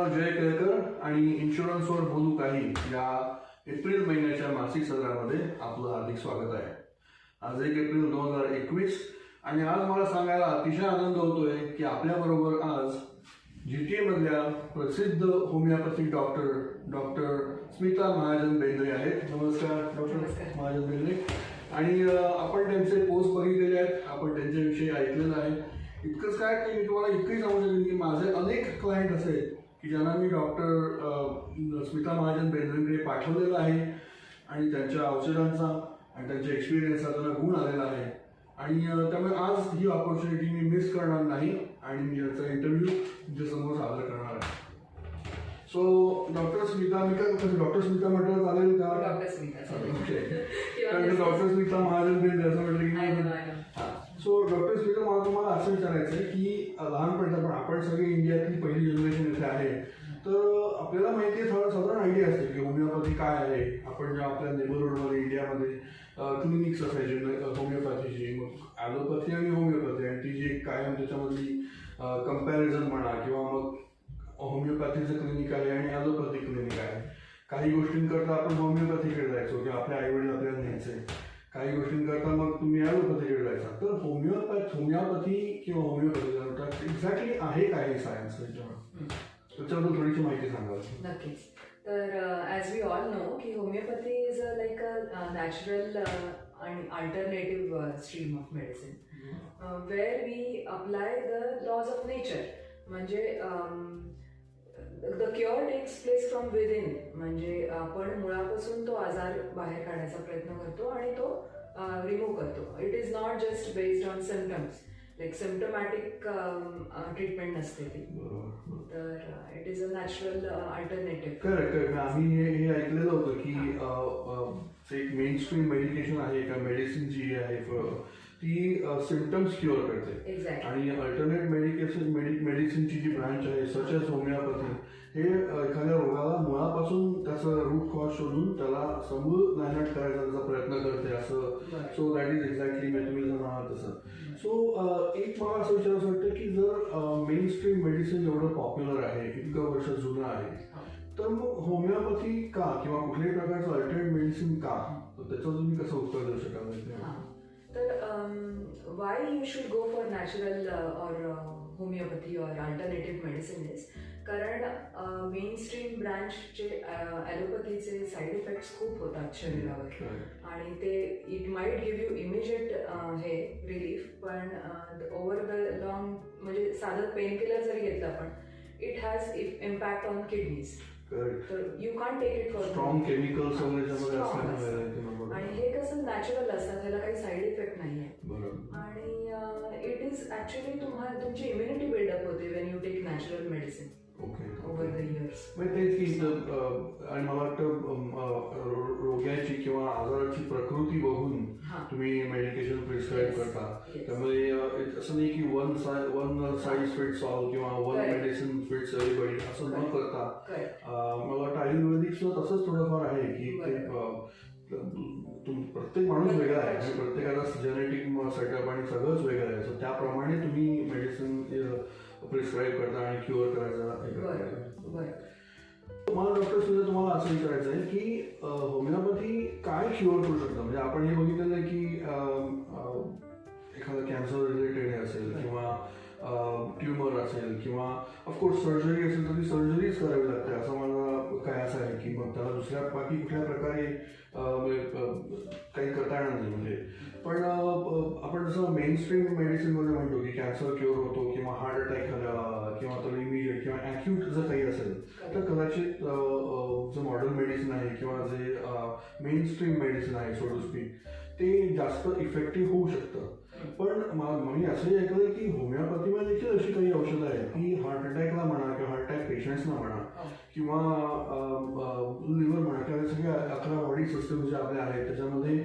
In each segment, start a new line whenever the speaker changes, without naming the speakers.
नाव जय केळकर आणि इन्शुरन्सवर बोलू काही या एप्रिल महिन्याच्या मासिक सत्रामध्ये आपलं हार्दिक स्वागत आहे. आज 1 एप्रिल 2021 आणि आज मला सांगायला अतिशय आनंद होतोय की आपल्याबरोबर आज GTA मधल्या प्रसिद्ध होमिओपॅथिक डॉक्टर स्मिता महाजन बेंद्रे आहेत. नमस्कार डॉक्टर महाजन बेंद्रे. आणि आपण त्यांचे पोस्ट बघितलेले आहेत, आपण त्यांच्याविषयी ऐकलेलं आहे. इतकंच काय की मी तुम्हाला इतकंही सांगू शकेन की माझे अनेक क्लायंट असे आहेत की ज्यांना मी डॉक्टर स्मिता महाजन बेंद्रेंकडे पाठवलेलं आहे आणि त्यांच्या औषधांचा आणि त्यांच्या एक्सपिरियन्सचा त्यांना गुण आलेला आहे. आणि त्यामुळे आज ही ऑपॉर्च्युनिटी मी मिस करणार नाही आणि मी याचा इंटरव्ह्यू तुमच्यासमोर सादर करणार आहे. सो डॉक्टर स्मिता, मी काय डॉक्टर स्मिता म्हटलं चालेल का?
डॉक्टर स्मिता.
कारण डॉक्टर स्मिता महाजन बेंद्रे असं म्हटलं की सो डॉक्टर स्मिता, मला तुम्हाला असं विचारायचं आहे की लहानपणी आपण सगळी इंडियातली पहिली जनरेशन इथे आहे, तर आपल्याला माहिती आहे साधारण आयडिया असते की होमिओपॅथी काय आहे. आपण ज्या आपल्या नेबरहुडमध्ये इंडियामध्ये क्लिनिक्स असायचे होमिओपॅथीची, मग ॲलोपॅथी आणि होमिओपॅथी, आणि ती जी कायम त्याच्यामधली कम्पॅरिझन म्हणा किंवा मग होमिओपॅथीचं क्लिनिक आहे आणि ॲलोपॅथी क्लिनिक आहे. काही गोष्टींकरता आपण होमिओपॅथीकडे जायचो की आपल्या आईवडील आपल्याला न्यायचे, काही गोष्टींकरता मग तुम्ही ॲलोपॅथीकडे जायचा. तर होमिओपॅथी किंवा होमिओपॅथी एक्झॅक्टली आहे काय सायन्स, त्याच्याबद्दल थोडीशी माहिती सांगा.
नक्कीच. तर ॲज वी ऑल नो की homeopathy is like a natural आणि alternative stream of medicine where we apply the laws of nature. म्हणजे the cure takes place from within. म्हणजे आपण मुळापासून तो आजार बाहेर काढायचा प्रयत्न करतो आणि तो रिमूव्ह करतो. It is not just based on symptoms, like symptomatic treatment नसते ती. तर it is a natural alternative.
Correct. आम्ही हे ऐकलेलं होतं की एक मेन स्ट्रीम मेडिकेशन आहे का मेडिसिन जी आहे ती सिम्पटम्स क्युअर करते.
एक्झॅक्टली.
आणि अल्टरनेट मेडिसिनची जी ब्रांच आहे सच एज होमिओपॅथी, हे एखाद्या रोगाला मुळापासून त्याचं रूट कॉज शोधून त्याला समूळ नायनाट करायचा त्याचा प्रयत्न करते असं. सो दॅट इज एक्झॅक्टली मी तुम्ही जर म्हणाल तसं. सो एक मला असं विचारायचं वाटतं की जर मेन स्ट्रीम मेडिसिन एवढं पॉप्युलर आहे, इतकं वर्ष जुनं आहे, तर मग होमिओपॅथी का किंवा कुठल्याही प्रकारचं अल्टरनेट मेडिसिन का, तर त्याचं तुम्ही कसं उत्तर देऊ शकाल?
तर why you should go for natural or homeopathy or alternative medicine is कारण मेनस्ट्रीम ब्रँचचे ॲलोपॅथीचे साईड इफेक्ट्स खूप होतात शरीरावर आणि ते it might give you immediate हे रिलीफ, पण ओव्हर द लॉंग म्हणजे साधं पेन किलर जरी घेतलं आपण, it has impact on kidneys. तर you can take it for
strong chemicals
आणि हे कसं नॅचरल असतात, ह्याला काही साईड इफेक्ट नाही आहे. आणि इट इज ॲक्च्युली तुमची इम्युनिटी बिल्डअप होते when you take natural medicine over the years.
तेच की आणि मला वाटतं रोग्याची किंवा आजाराची प्रकृती बघून तुम्ही मेडिकेशन प्रिस्क्राईब करता. त्यामुळे असं नाही की वन साईज फिट्स ऑल किंवा वन मेडिसिन फिट्स एव्हरीबडी असं न करता मला वाटतं आयुर्वेदिक सुद्धा तसंच थोडंफार आहे की प्रत्येक माणूस वेगळा आहे आणि प्रत्येकाचा जेनेटिक सेटअप आणि सगळंच वेगळं आहे. सो त्याप्रमाणे तुम्ही मेडिसिन प्रिस्क्राईब करता आणि क्युअर करायचा. मला डॉक्टर सुद्धा तुम्हाला असं विचारायचं आहे की होमिओपॅथी काय क्युअर करू शकतं. म्हणजे आपण हे बघितलेलं आहे की एखादा कॅन्सर रिलेटेड असेल किंवा ट्युमर असेल किंवा ऑफकोर्स सर्जरी असेल तर ती सर्जरीच करावी लागते असं मला काय असं आहे की मग त्याला दुसऱ्या बाकी कुठल्या प्रकारे काही करता येणार नाही. म्हणजे पण आपण जसं मेन स्ट्रीम मेडिसिनमध्ये म्हणतो की कॅन्सर क्युअर होतो किंवा हार्ट अटॅक झाला किंवा तर इमिजिएट किंवा ॲक्यूट जर काही असेल तर कदाचित जे मॉडर्न मेडिसिन आहे किंवा जे मेन स्ट्रीम मेडिसिन आहे सो टू स्पीक ते जास्त इफेक्टिव्ह होऊ शकतं. पण मी असंही ऐकलं की होमिओपॅथीमध्ये देखील अशी काही औषधं आहेत की हार्ट अटॅकला म्हणा किंवा हार्ट अटॅक पेशंट्सना म्हणा किंवा लिव्हर म्हणा किंवा सगळ्या 11 बॉडी सिस्टम ज्या आपल्या आहेत त्याच्यामध्ये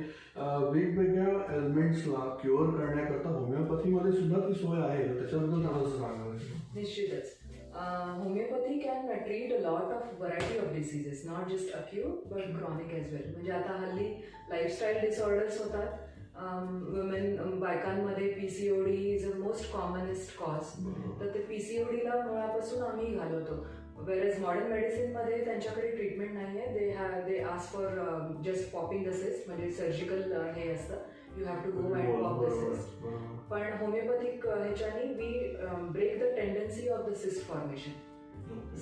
वेगवेगळ्या एलिमेंट्सला क्युअर करण्याकरता होमिओपॅथीमध्ये सुद्धा ती सोय आहे. त्याच्याबद्दल मला असं सांगावं.
निश्चितच homeopathy can treat a lot of variety of diseases, not just acute but chronic as well. म्हणजे आता हल्ली लाईफस्टाईल डिसऑर्डर्स होतात. बायकांमध्ये PCOD is a most commonest cause. तर ते PCODला मुळापासून आम्ही घालवतो. वेरएज मॉडर्न मेडिसिनमध्ये त्यांच्याकडे ट्रीटमेंट नाही आहे. They ask for just popping the cyst, म्हणजे सर्जिकल हे असतं, you have to go and pop the cyst. पण होमिओपॅथिक ह्याच्यानी we break the tendency of the cyst formation.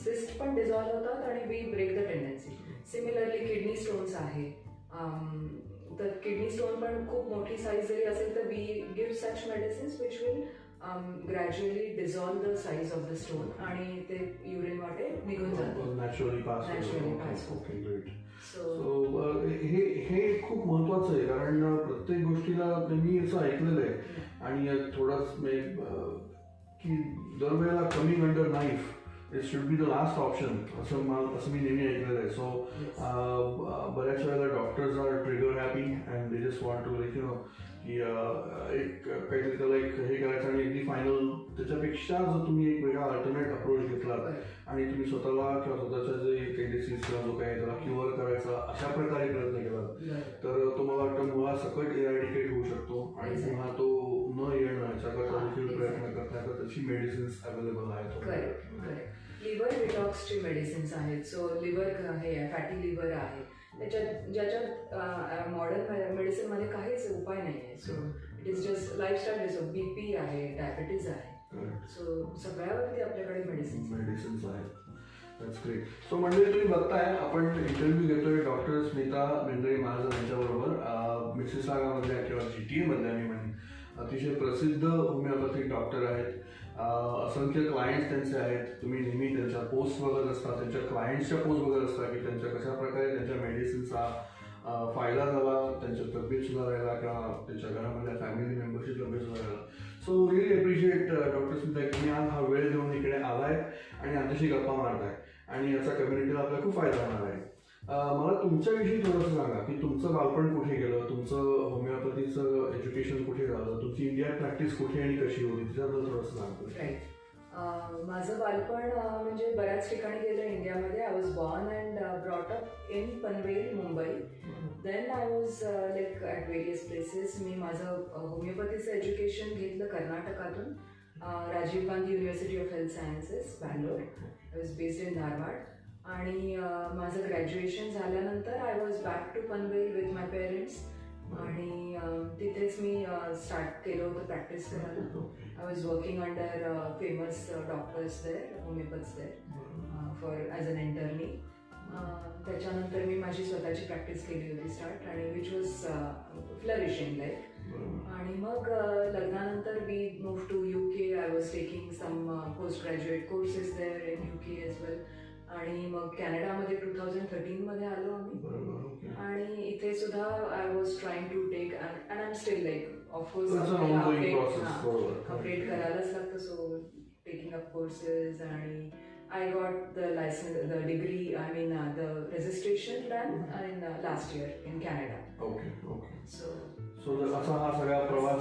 Cyst पण डिझॉल्व्ह होतात आणि we break the tendency. Similarly kidney stones आहे, तर किडनी स्टोन पण खूप मोठी साईज जरी असेल तर we give such medicines which will gradually dissolve the size of the stone आणि ते युरिन वाटे निघून जातात.
Naturally pass.
Naturally
great.
So
so हे खूप महत्वाचं आहे, कारण प्रत्येक गोष्टीला मी असं ऐकलेलं आहे आणि थोडंच की दरवेळेला coming under knife it should be the last option असं मी नेहमी ऐकलेलं आहे. सो बऱ्याच वेळेला doctors are trigger happy and they just want to की एक काहीतरी त्याला एक हे करायचं आणि अगदी फायनल. त्याच्यापेक्षा जर तुम्ही एक वेगळा अल्टरनेट अप्रोच घेतलात आणि तुम्ही स्वतःला किंवा स्वतःच्या जे काही डिसीज किंवा जो काही त्याला क्युअर करायचा अशा प्रकारे प्रयत्न केला तर तो मला वाटतं मुळासकट इरॅडिकेट होऊ शकतो आणि पुन्हा तो न येणं याच्याकरता देखील प्रयत्न करता त्याची मेडिसिन्स अवेलेबल आहेत.
लिव्हर डिटॉक्सची मेडिसिन्स आहेत. सो लिव्हर हे आहे, फॅटी लिव्हर आहे, ज्याच्यात मॉडर्न मेडिसिनमध्ये काहीच उपाय नाही आहे. So it is just lifestyle disorder, BP आहे, डायबिटीज आहे, सो सगळ्यावरती आपल्याकडे मेडिसिन्स
आहेत. That's great. सो म्हणजे तुम्ही बघताय आपण इंटरव्ह्यू घेतोय डॉक्टर स्मिता बेंद्रे महाजन यांच्याबरोबर. मिसिसागामधल्या किंवा GTA मधल्या मी म्हणेन अतिशय प्रसिद्ध होमिओपॅथिक डॉक्टर आहेत. असंख्य क्लायंट्स त्यांचे आहेत. तुम्ही नेहमी त्यांच्या पोस्ट बघत असता, त्यांच्या क्लायंट्सच्या पोस्ट बघत असता की त्यांच्या कशा प्रकारे त्यांच्या मेडिसिनचा फायदा झाला, त्यांच्या तब्येत सुधारायला किंवा त्यांच्या घरामधल्या फॅमिली मेंबरची तब्येत सुधारायला. So really appreciate doctor Smita की तुम्ही आज हा वेळ देऊन इकडे आलाय आणि आमच्याशी गप्पा मारताय आणि याचा कम्युनिटीला आपल्याला खूप फायदा होणार आहे. मला तुमच्याविषयी थोडंसं सांगा की तुमचं बालपण कुठे गेलं, तुमचं होमिओपॅथीचं एज्युकेशन कुठे झालं, तुमची इंडिया प्रॅक्टिस कुठे आणि कशी होती त्याच्याबद्दल थोडंसं सांगतो.
राईट. माझं बालपण म्हणजे बऱ्याच ठिकाणी गेलं इंडियामध्ये. I was born and brought up in Panvel, Mumbai. Then I was like at various places. मी माझं होमिओपॅथीचं एज्युकेशन घेतलं कर्नाटकातून, Rajiv Gandhi university of health sciences, Bangalore. I was based in Dharwad. आणि माझं ग्रॅज्युएशन झाल्यानंतर I was back to Panvel with my parents आणि तिथेच मी स्टार्ट केलं होतं प्रॅक्टिस करायला. I was working under famous doctors there, homeopaths there for as an internee. त्याच्यानंतर मी माझी स्वतःची प्रॅक्टिस केली होती स्टार्ट आणि विच वॉज फ्लरिशिंग लाईक. आणि मग लग्नानंतर we move to UK. I was taking some post graduate courses there in UK as well. आणि मग कॅनडामध्ये 2013 मध्ये आलो आम्ही आणि इथे सुद्धा I was trying to take and I am still like of course update करायलाच लागतं. सो टेकिंग अप कोर्सेस आणि I got the licence, the degree, I mean the registration done in last year in Canada.
Okay.
So
असा हा सगळा प्रवास.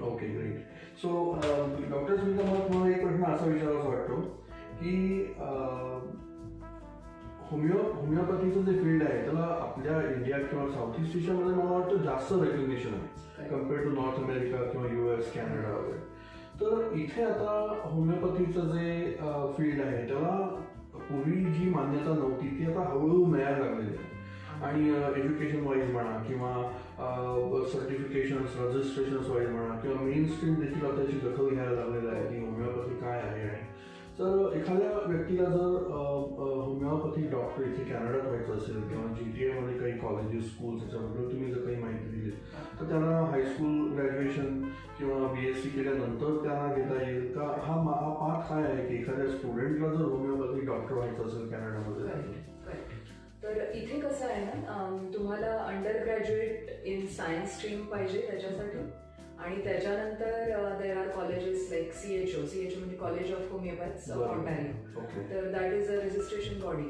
Okay, great. So doctor Smita, मला एक प्रश्न असा विचारायचा वाटतो की होमिओपॅथीचं जे फील्ड आहे त्याला आपल्या इंडिया किंवा साऊथ ईस्ट एशियामध्ये मला वाटतं जास्त रेकग्निशन आहे कम्पेअर्ड टू नॉर्थ अमेरिका किंवा US, कॅनडा वगैरे. तर इथे आता होमिओपॅथीचं जे फील्ड आहे त्याला पूर्वी जी मान्यता नव्हती ती आता हळूहळू मिळायला लागलेली आहे. आणि एज्युकेशन वाईज म्हणा किंवा सर्टिफिकेशन्स, रजिस्ट्रेशन्स वाईज म्हणा किंवा मेन स्ट्रीम देखील आता त्याची दखल घ्यायला लागलेलं आहे की होमिओपॅथी काय आहे. आणि तर एखाद्या व्यक्तीला जर होमिओपॅथिक डॉक्टर इथे कॅनडात व्हायचं असेल किंवा GTA मध्ये काही कॉलेजेस, स्कूल्स याच्याबद्दल तुम्ही जर काही माहिती दिली तर त्यांना हायस्कूल ग्रॅज्युएशन किंवा BSc केल्यानंतर त्यांना घेता येईल का? हा पाथ काय आहे की एखाद्या स्टुडंटला जर होमिओपॅथिक डॉक्टर व्हायचं असेल कॅनडामध्ये?
तर इथे कसं आहे ना, तुम्हाला under graduate in science stream पाहिजे त्याच्यासाठी. आणि त्याच्यानंतर there are colleges like CHO म्हणजे college of homeopaths of Ontario. तर that is a registration body.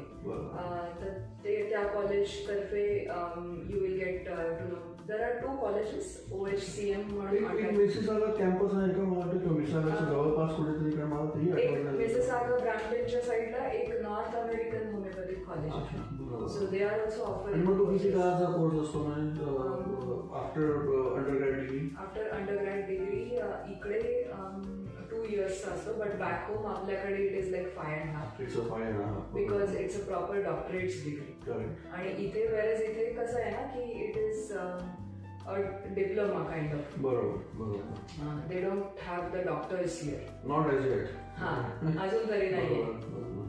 तर ते त्या कॉलेजतर्फे you will get to know there are 2 colleges OHCM म्हणून.
मिसिसागा कॅम्पस आहे का? मला वाटतं मिसिसागाच्या जवळपास कुठेतरी काय मला तेही
एक मिसिसागा ब्रॅम्पटनच्या साईडला एक नॉर्थ अमेरिकन होमिओपॅथिक कॉलेज आहे. So they are also offering.
मग तो किती काळाचा कोर्स असतो after undergrad degree?
After undergrad degree इकडे 2 इयर्सचा असतो बट बॅक होम आपल्याकडे it is like 5.5
it's a fine
because it's a proper doctorates degree.
Correct.
आणि इथे वेळेस इथे कसं आहे ना की it is a diploma kind of.
बरोबर.
They don't have the doctors here.
Not age yet.
हां अजून तरी नाही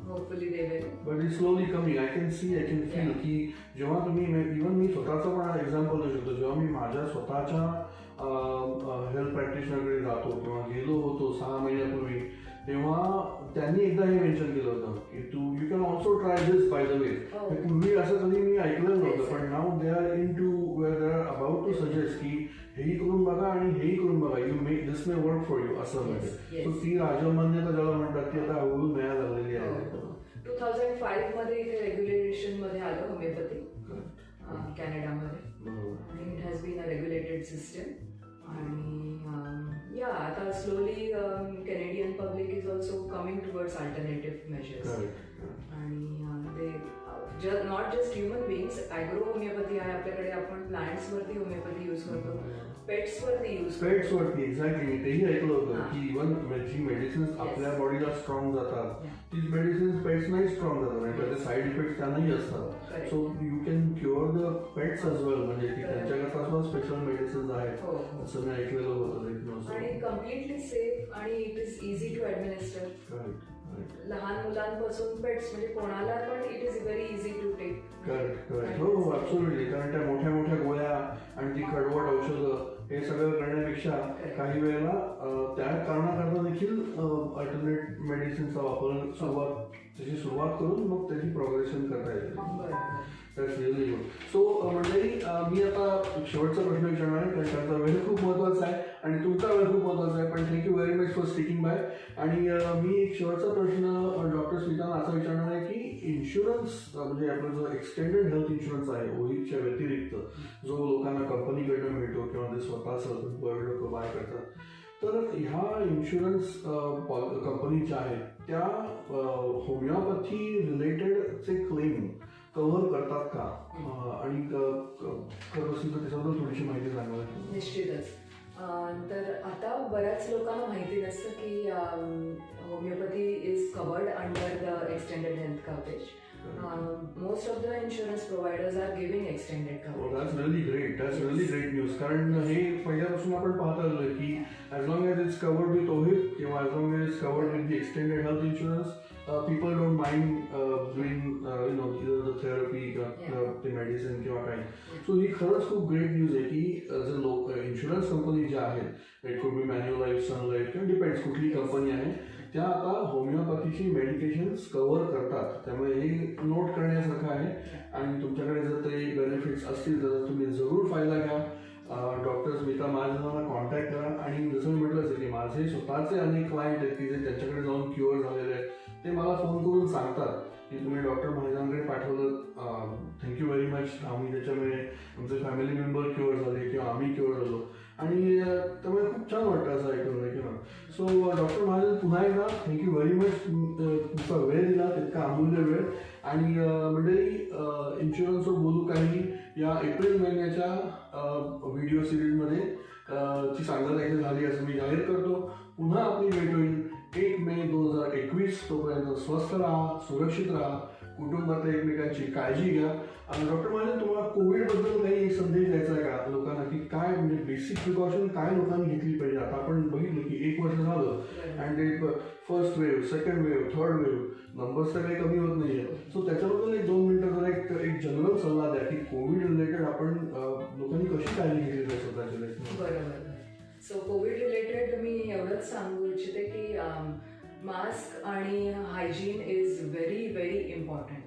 hopefully they will.
But it slowly coming. I can feel की जेव्हा तुम्ही इव्हन मी स्वतःचं पण एक्झाम्पल देऊ शकतो. जेव्हा मी माझ्या स्वतःच्या हेल्थ प्रॅक्टिशनरकडे जातो किंवा गेलो होतो 6 महिन्यापूर्वी, तेव्हा त्यांनी एकदा हे मेन्शन केलं होतं की you can also try this by the way. पूर्वी असं कधी मी ऐकलं नव्हतं पण नाव they are in to where they are about to suggest की हेही करून बघा आणि हेही करून बघा. You make this may work for you असं म्हणजे. सो ती राजमान्यता ज्याला म्हणतात ती आता हळूहळू मिळायला लागलेली आहे.
2005 मध्ये इथे रेग्युलेशन मध्ये आलं होमिओपॅथी कॅनडामध्ये आणि it has been a regulated system. आणि या आता slowly Canadian public is also coming towards alternative measures. आणि ते not just human बिंग्स. Agro homeopathy आहे आपल्याकडे. आपण प्लांट्सवरती होमिओपॅथी यूज करतो, पेट्सवरती यूज करतो.
पेट्सवरती एक्झॅक्टली. मी तेही ऐकलं होतं की इव्हन जी मेडिसिन्स आपल्या बॉडीला स्ट्रॉंग जातात तीच मेडिसिन्स पेट्सनाही स्ट्रॉंग जातात आणि त्याचे साईड इफेक्ट त्यांनाही असतात. So you can cure the pets as well. म्हणजे की त्यांच्याकरता सुद्धा स्पेशल मेडिसिन्स आहेत असं मी ऐकलेलं होतं.
आणि कम्प्लिटली सेफ आणि it is easy to administer. लहान मुलांपासून पेट्स म्हणजे कोणाला पण it is very easy to take.
Correct. हो ऍब्सोल्युटली. कारण त्या मोठ्या मोठ्या गोळ्या आणि ती कडवट औषधं हे सगळं करण्यापेक्षा काही वेळेला त्या कारणाकरता देखील अल्टरनेट मेडिसिनचा वापर त्याची सुरुवात करून मग त्याची प्रोग्रेशन करता येते. That's really good. सो मंडळी, मी आता शेवटचा प्रश्न विचारणार आहे कारण त्यांचा वेळ खूप महत्त्वाचा आहे आणि तुमचा वेळ खूप महत्त्वाचा आहे. पण thank you very much for speaking bye. आणि मी एक शेवटचा प्रश्न डॉक्टर स्मितांना असा विचारणार आहे की इन्शुरन्स म्हणजे आपला जो एक्सटेंडेड हेल्थ इन्शुरन्स आहे ओहीच्या व्यतिरिक्त जो लोकांना कंपनीकडनं मिळतो किंवा ते स्वतः सेल्फ लोक बाय करतात, तर ह्या इन्शुरन्स कंपनी ज्या आहेत त्या होमिओपॅथी रिलेटेडचे क्लेम कव्हर करतात का? आणि करत असेल तर त्याच्याबद्दल थोडीशी माहिती सांगा.
निश्चितच. तर आता बऱ्याच लोकांना माहिती नसतं की homeopathy is covered under the extended health coverage. Most of the insurance providers are giving extended coverage.
Oh, that's really great. That's really great news. कारण हे पहिल्यापासून आपण पाहत आलोय की as long as it's covered with OHIP किंवा as long as it's covered with the extended health insurance, people don't mind doing either the therapy किंवा the medicine किंवा काही. So ही खरंच खूप ग्रेट न्यूज आहे की जे लोक इन्शुरन्स कंपनी ज्या आहेत, इट कुड बी मॅन्युलाइफ, सनलाइफ किंवा डिपेंड्स कुठली कंपनी आहे, त्या आता होमिओपॅथीची मेडिकेशन्स कव्हर करतात. त्यामुळे हे नोट करण्यासारखं आहे. आणि तुमच्याकडे जर ते बेनिफिट्स असतील तर तुम्ही जरूर फायदा घ्या. डॉक्टर स्मिता महाजनांना कॉन्टॅक्ट करा. आणि जसं मी म्हटलंच आहे की माझे स्वतःचे अनेक क्लायंट आहेत की जे त्यांच्याकडे जाऊन क्युअर झालेले आहेत, ते मला फोन करून सांगतात की तुम्ही डॉक्टर महाजनांकडे पाठवलं, थँक्यू व्हेरी मच, आम्ही त्याच्यामुळे आमचे फॅमिली मेंबर क्युअर झाले किंवा आम्ही क्युअर झालो. आणि त्यामुळे खूप छान वाटतं असं ऐकून आहे की ना. सो डॉक्टर महाजन, पुन्हा एकदा थँक्यू व्हेरी मच. तुमचा वेळ दिला, तितका अमूल्य वेळ. आणि मंडळी, इन्शुरन्सवर बोलू काही या एप्रिल महिन्याच्या व्हिडिओ सिरीजमध्ये ची सांगता देखील झाली असं मी जाहीर करतो. पुन्हा आपली भेट होईल 1 मे 2021. तोपर्यंत स्वस्थ राहा, सुरक्षित राहा, कुटुंबात एकमेकांची काळजी घ्या. डॉक्टर महाजन, तुम्हाला कोविडबद्दल काही एक संदेश द्यायचा आहे का लोकांना की काय म्हणजे बेसिक प्रिकॉशन काय लोकांनी घेतली पाहिजे? आता आपण बघितलं की 1 वर्ष झालं अँड एक first wave, second wave, third wave, numbers तर काही कमी होत नाहीये. सो त्याच्याबद्दल 1-2 मिनिटं जरा एक जनरल सल्ला द्या की कोविड रिलेटेड आपण लोकांनी कशी काळजी घेतली पाहिजे स्वतःच्या लाईफमध्ये.
बरोबर. सो कोविड रिलेटेड मी एवढंच सांगू इच्छिते की मास्क आणि hygiene is very very important.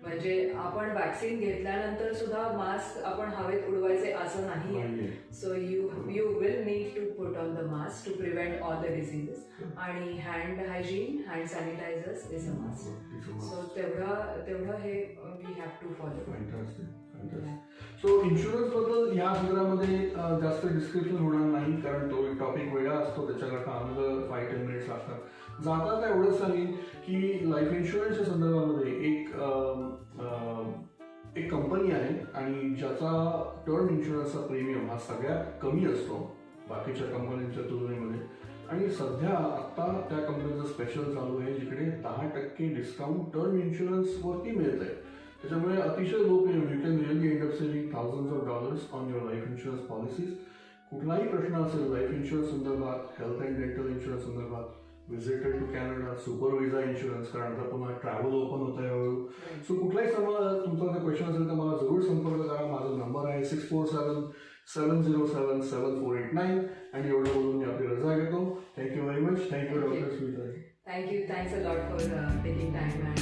म्हणजे आपण वॅक्सिन घेतल्यानंतर सुद्धा मास्क आपण हवेत उडवायचे असं नाही आहे. So you will need to put on the mask to prevent all the diseases. आणि hand hygiene, hand sanitisers is a mask. So तेवढं हे we have to follow.
So insurance बद्दल या सत्रामध्ये जास्त डिस्क्रिप्शन होणार नाही कारण तो एक टॉपिक वेगळा असतो, त्याच्याकरता अनदर 5-10 मिनिट्स लागतात. जाता एवढंच सांगेन की लाईफ इन्शुरन्सच्या संदर्भामध्ये एक कंपनी आहे आणि ज्याचा टर्म इन्शुरन्सचा प्रीमियम हा सगळ्यात कमी असतो बाकीच्या कंपन्यांच्या तुलनेमध्ये. आणि सध्या आता त्या कंपनीचं स्पेशल चालू आहे जिकडे 10% डिस्काउंट टर्म इन्शुरन्सवरती मिळत आहे. त्याच्यामुळे अतिशय low premium you can really end up saving thousands of dollars on your life insurance policies. कुठलाही प्रश्न असेल लाईफ इन्शुरन्स संदर्भात, हेल्थ अँड डेंटल इन्शुरन्स संदर्भात, visited to Canada, super visa insurance, कारण आता पुन्हा ट्रॅव्हल ओपन होत आहे हळूहळू. सो कुठलाही तुमचा जर क्वेश्चन असेल तर मला जरूर संपर्क करा. माझा नंबर आहे 647-707-7489. आणि एवढं बोलून मी आपली रजा घेतो. Thank you very much. Thank you doctor Smita.
Thank you. Thanks a lot for taking time and